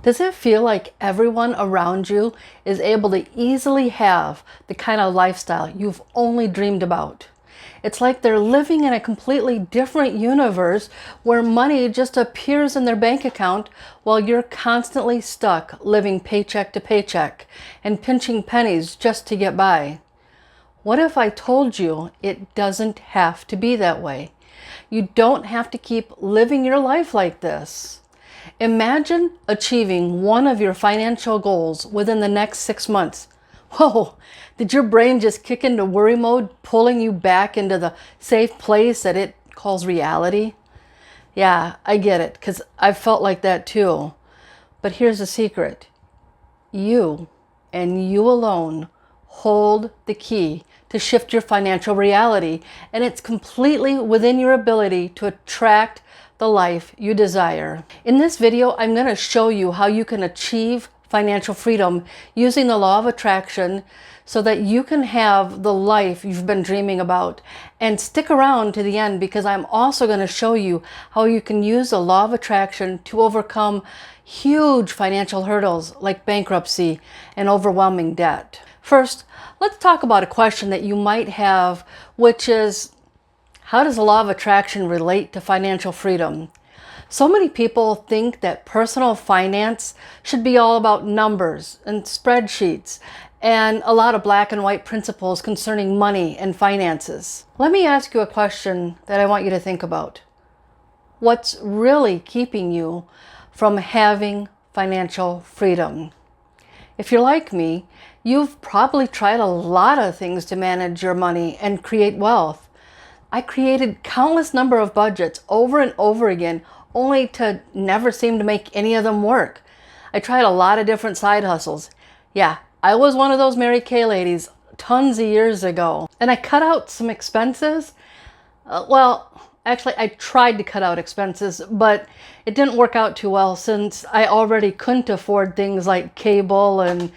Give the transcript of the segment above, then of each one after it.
Does it feel like everyone around you is able to easily have the kind of lifestyle you've only dreamed about? It's like they're living in a completely different universe where money just appears in their bank account while you're constantly stuck living paycheck to paycheck and pinching pennies just to get by. What if I told you it doesn't have to be that way? You don't have to keep living your life like this. Imagine achieving one of your financial goals within the next 6 months. Whoa, did your brain just kick into worry mode, pulling you back into the safe place that it calls reality? Yeah, I get it, because I've felt like that too. But here's the secret. You, and you alone, hold the key to shift your financial reality, and it's completely within your ability to attract the life you desire. In this video, I'm going to show you how you can achieve financial freedom using the law of attraction so that you can have the life you've been dreaming about. And stick around to the end, because I'm also going to show you how you can use the law of attraction to overcome huge financial hurdles like bankruptcy and overwhelming debt. First, let's talk about a question that you might have, which is, how does the law of attraction relate to financial freedom? So many people think that personal finance should be all about numbers and spreadsheets and a lot of black and white principles concerning money and finances. Let me ask you a question that I want you to think about. What's really keeping you from having financial freedom? If you're like me, you've probably tried a lot of things to manage your money and create wealth. I created countless number of budgets over and over again, only to never seem to make any of them work. I tried a lot of different side hustles. Yeah, I was one of those Mary Kay ladies tons of years ago. And I cut out some expenses. Actually, I tried to cut out expenses, but it didn't work out too well since I already couldn't afford things like cable and,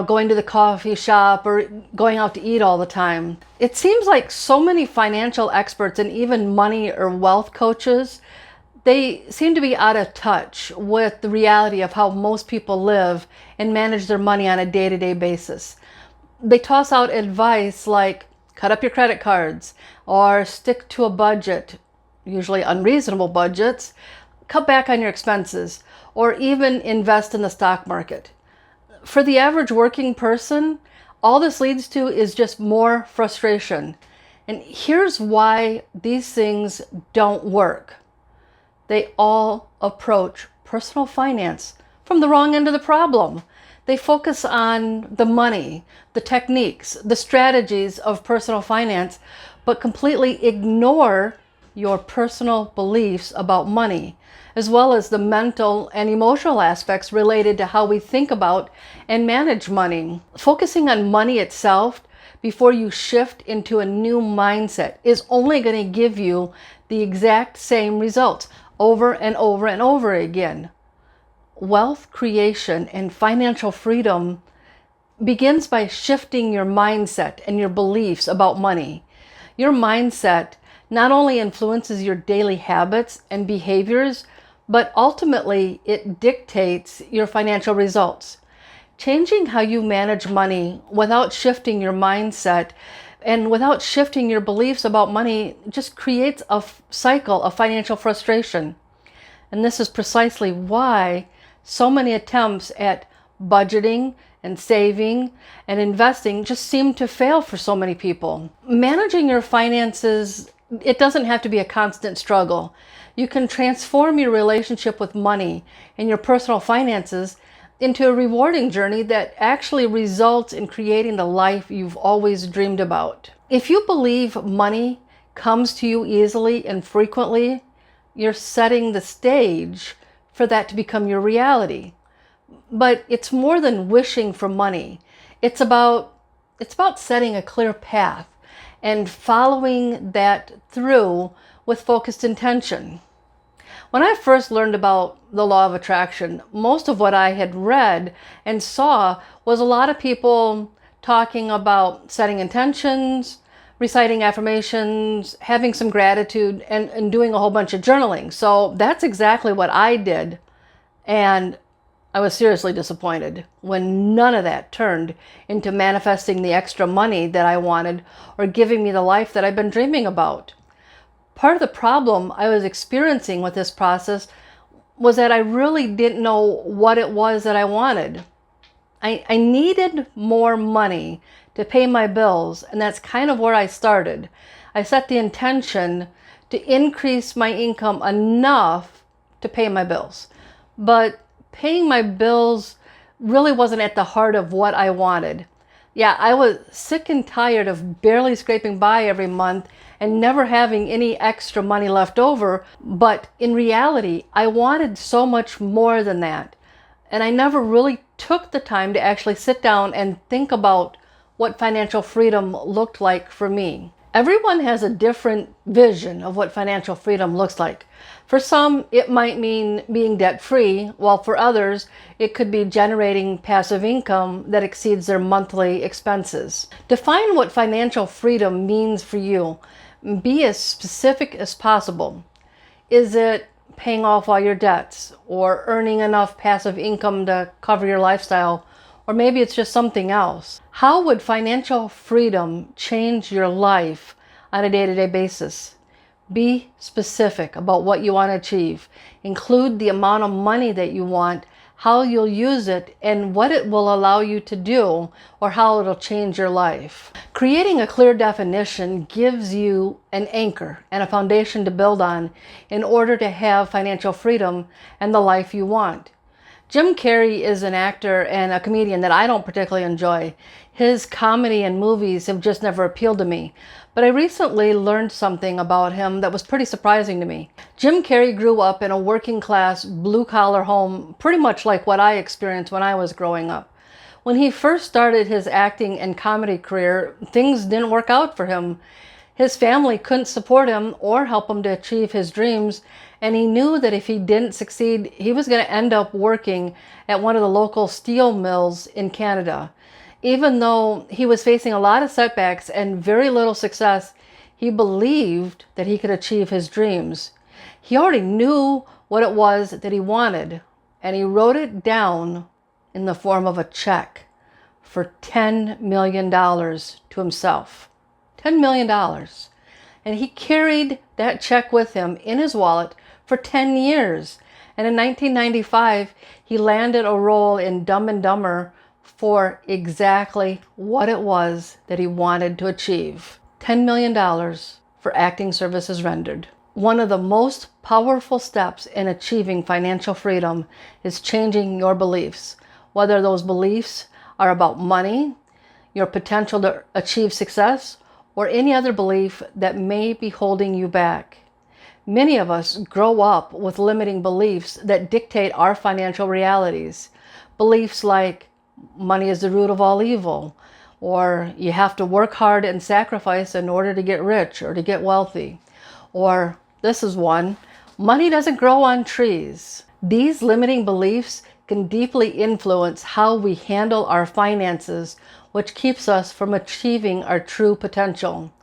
going to the coffee shop or going out to eat all the time. It seems like so many financial experts and even money or wealth coaches, they seem to be out of touch with the reality of how most people live and manage their money on a day-to-day basis. They toss out advice like cut up your credit cards or stick to a budget, usually unreasonable budgets, cut back on your expenses, or even invest in the stock market. For the average working person, all this leads to is just more frustration. And here's why these things don't work. They all approach personal finance from the wrong end of the problem. They focus on the money, the techniques, the strategies of personal finance, but completely ignore your personal beliefs about money, as well as the mental and emotional aspects related to how we think about and manage money. Focusing on money itself before you shift into a new mindset is only going to give you the exact same results over and over and over again. Wealth creation and financial freedom begins by shifting your mindset and your beliefs about money. Your mindset not only influences your daily habits and behaviors, but ultimately it dictates your financial results. Changing how you manage money without shifting your mindset and without shifting your beliefs about money just creates a cycle of financial frustration. And this is precisely why so many attempts at budgeting and saving and investing just seem to fail for so many people. Managing your finances, it doesn't have to be a constant struggle. You can transform your relationship with money and your personal finances into a rewarding journey that actually results in creating the life you've always dreamed about. If you believe money comes to you easily and frequently, you're setting the stage for that to become your reality. But it's more than wishing for money. It's about setting a clear path and following that through with focused intention. When I first learned about the law of attraction, most of what I had read and saw was a lot of people talking about setting intentions, reciting affirmations, having some gratitude, and doing a whole bunch of journaling. So that's exactly what I did. And I was seriously disappointed when none of that turned into manifesting the extra money that I wanted or giving me the life that I've been dreaming about. Part of the problem I was experiencing with this process was that I really didn't know what it was that I wanted. I needed more money to pay my bills, and that's kind of where I started. I set the intention to increase my income enough to pay my bills. But paying my bills really wasn't at the heart of what I wanted. Yeah, I was sick and tired of barely scraping by every month and never having any extra money left over. But in reality, I wanted so much more than that. And I never really took the time to actually sit down and think about what financial freedom looked like for me. Everyone has a different vision of what financial freedom looks like. For some, it might mean being debt-free, while for others, it could be generating passive income that exceeds their monthly expenses. Define what financial freedom means for you. Be as specific as possible. Is it paying off all your debts, or earning enough passive income to cover your lifestyle, or maybe it's just something else? How would financial freedom change your life on a day-to-day basis? Be specific about what you want to achieve. Include the amount of money that you want, how you'll use it, and what it will allow you to do, or how it'll change your life. Creating a clear definition gives you an anchor and a foundation to build on in order to have financial freedom and the life you want. Jim Carrey is an actor and a comedian that I don't particularly enjoy. His comedy and movies have just never appealed to me. But I recently learned something about him that was pretty surprising to me. Jim Carrey grew up in a working class, blue-collar home, pretty much like what I experienced when I was growing up. When he first started his acting and comedy career, things didn't work out for him. His family couldn't support him or help him to achieve his dreams, and he knew that if he didn't succeed, he was going to end up working at one of the local steel mills in Canada. Even though he was facing a lot of setbacks and very little success, he believed that he could achieve his dreams. He already knew what it was that he wanted, and he wrote it down in the form of a check for $10 million to himself. $10 million. And he carried that check with him in his wallet for 10 years. And in 1995, he landed a role in Dumb and Dumber for exactly what it was that he wanted to achieve. $10 million for acting services rendered. One of the most powerful steps in achieving financial freedom is changing your beliefs. Whether those beliefs are about money, your potential to achieve success, or any other belief that may be holding you back. Many of us grow up with limiting beliefs that dictate our financial realities. Beliefs like money is the root of all evil, or you have to work hard and sacrifice in order to get rich or to get wealthy. Or this is one, money doesn't grow on trees. These limiting beliefs can deeply influence how we handle our finances, which keeps us from achieving our true potential.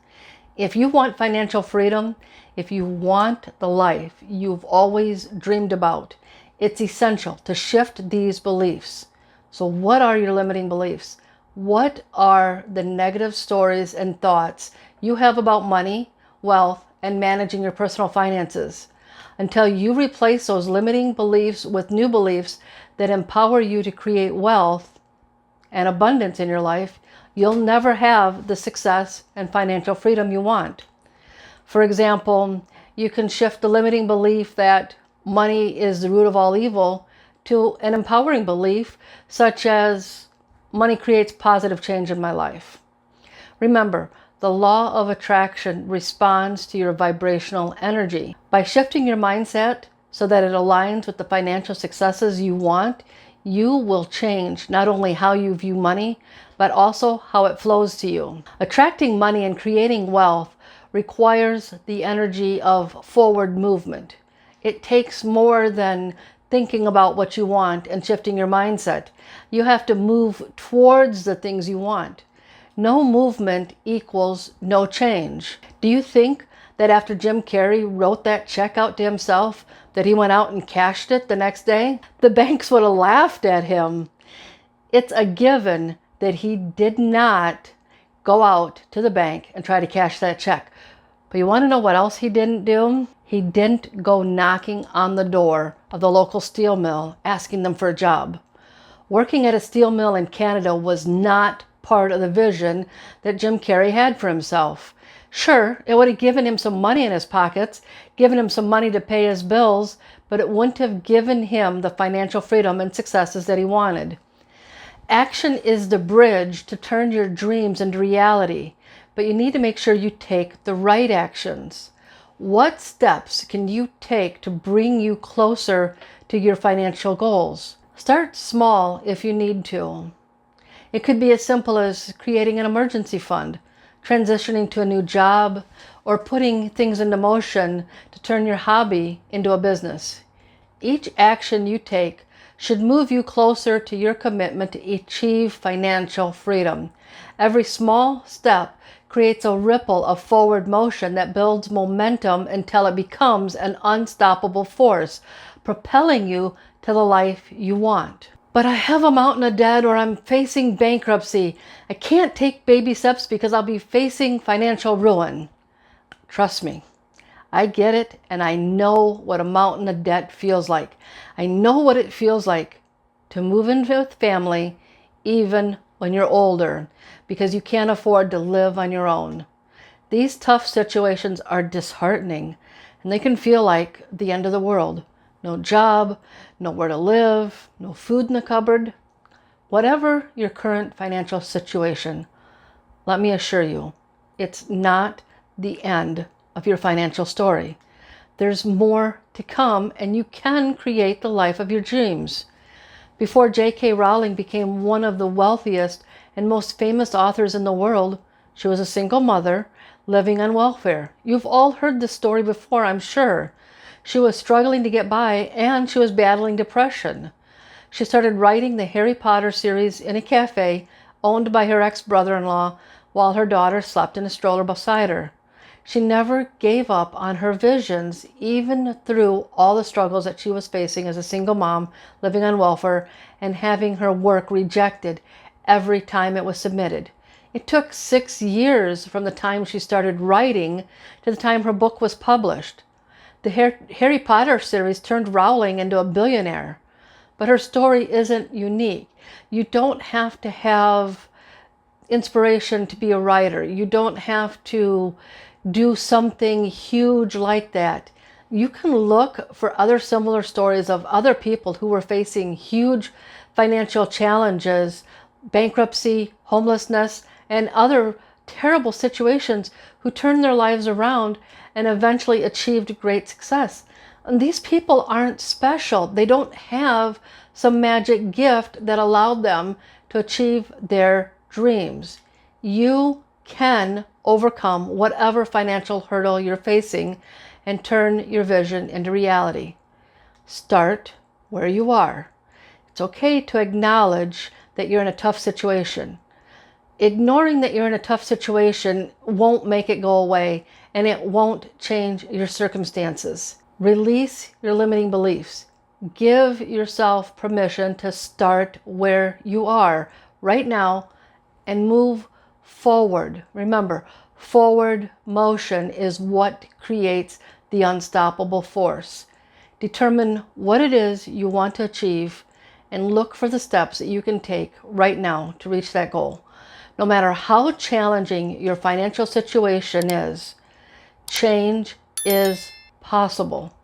If you want financial freedom, if you want the life you've always dreamed about, it's essential to shift these beliefs. So what are your limiting beliefs? What are the negative stories and thoughts you have about money, wealth, and managing your personal finances? Until you replace those limiting beliefs with new beliefs that empower you to create wealth and abundance in your life, you'll never have the success and financial freedom you want. For example, you can shift the limiting belief that money is the root of all evil to an empowering belief such as money creates positive change in my life. Remember, the law of attraction responds to your vibrational energy. By shifting your mindset so that it aligns with the financial successes you want, you will change not only how you view money, but also how it flows to you. Attracting money and creating wealth requires the energy of forward movement. It takes more than thinking about what you want and shifting your mindset. You have to move towards the things you want. No movement equals no change. Do you think that after Jim Carrey wrote that check out to himself, that he went out and cashed it the next day, the banks would have laughed at him. It's a given that he did not go out to the bank and try to cash that check. But you want to know what else he didn't do? He didn't go knocking on the door of the local steel mill asking them for a job. Working at a steel mill in Canada was not part of the vision that Jim Carrey had for himself. Sure, it would have given him some money in his pockets, given him some money to pay his bills, but it wouldn't have given him the financial freedom and successes that he wanted. Action is the bridge to turn your dreams into reality, but you need to make sure you take the right actions. What steps can you take to bring you closer to your financial goals? Start small if you need to. It could be as simple as creating an emergency fund, transitioning to a new job, or putting things into motion to turn your hobby into a business. Each action you take should move you closer to your commitment to achieve financial freedom. Every small step creates a ripple of forward motion that builds momentum until it becomes an unstoppable force, propelling you to the life you want. But I have a mountain of debt, or I'm facing bankruptcy. I can't take baby steps because I'll be facing financial ruin. Trust me, I get it, and I know what a mountain of debt feels like. I know what it feels like to move in with family even when you're older, because you can't afford to live on your own. These tough situations are disheartening, and they can feel like the end of the world. No job, nowhere to live, no food in the cupboard. Whatever your current financial situation, let me assure you, it's not the end of your financial story. There's more to come, and you can create the life of your dreams. Before J.K. Rowling became one of the wealthiest and most famous authors in the world, she was a single mother living on welfare. You've all heard this story before, I'm sure. She was struggling to get by, and she was battling depression. She started writing the Harry Potter series in a cafe owned by her ex-brother-in-law while her daughter slept in a stroller beside her. She never gave up on her visions, even through all the struggles that she was facing as a single mom living on welfare and having her work rejected every time it was submitted. It took 6 years from the time she started writing to the time her book was published. The Harry Potter series turned Rowling into a billionaire, but her story isn't unique. You don't have to have inspiration to be a writer. You don't have to do something huge like that. You can look for other similar stories of other people who were facing huge financial challenges, bankruptcy, homelessness, and other terrible situations, who turned their lives around and eventually achieved great success. And these people aren't special. They don't have some magic gift that allowed them to achieve their dreams. You can overcome whatever financial hurdle you're facing and turn your vision into reality. Start where you are. It's okay to acknowledge that you're in a tough situation. Ignoring that you're in a tough situation won't make it go away, and it won't change your circumstances. Release your limiting beliefs. Give yourself permission to start where you are right now and move forward. Remember, forward motion is what creates the unstoppable force. Determine what it is you want to achieve and look for the steps that you can take right now to reach that goal. No matter how challenging your financial situation is, change is possible.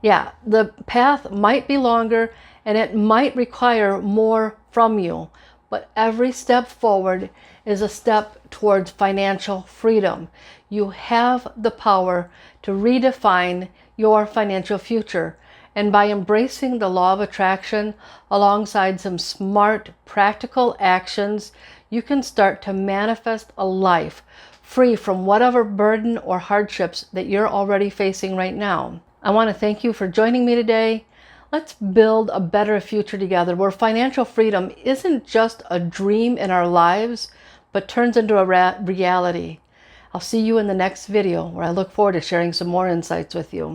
Yeah, the path might be longer and it might require more from you, but every step forward is a step towards financial freedom. You have the power to redefine your financial future, and by embracing the law of attraction alongside some smart, practical actions, you can start to manifest a life free from whatever burden or hardships that you're already facing right now. I want to thank you for joining me today. Let's build a better future together where financial freedom isn't just a dream in our lives, but turns into a reality. I'll see you in the next video, where I look forward to sharing some more insights with you.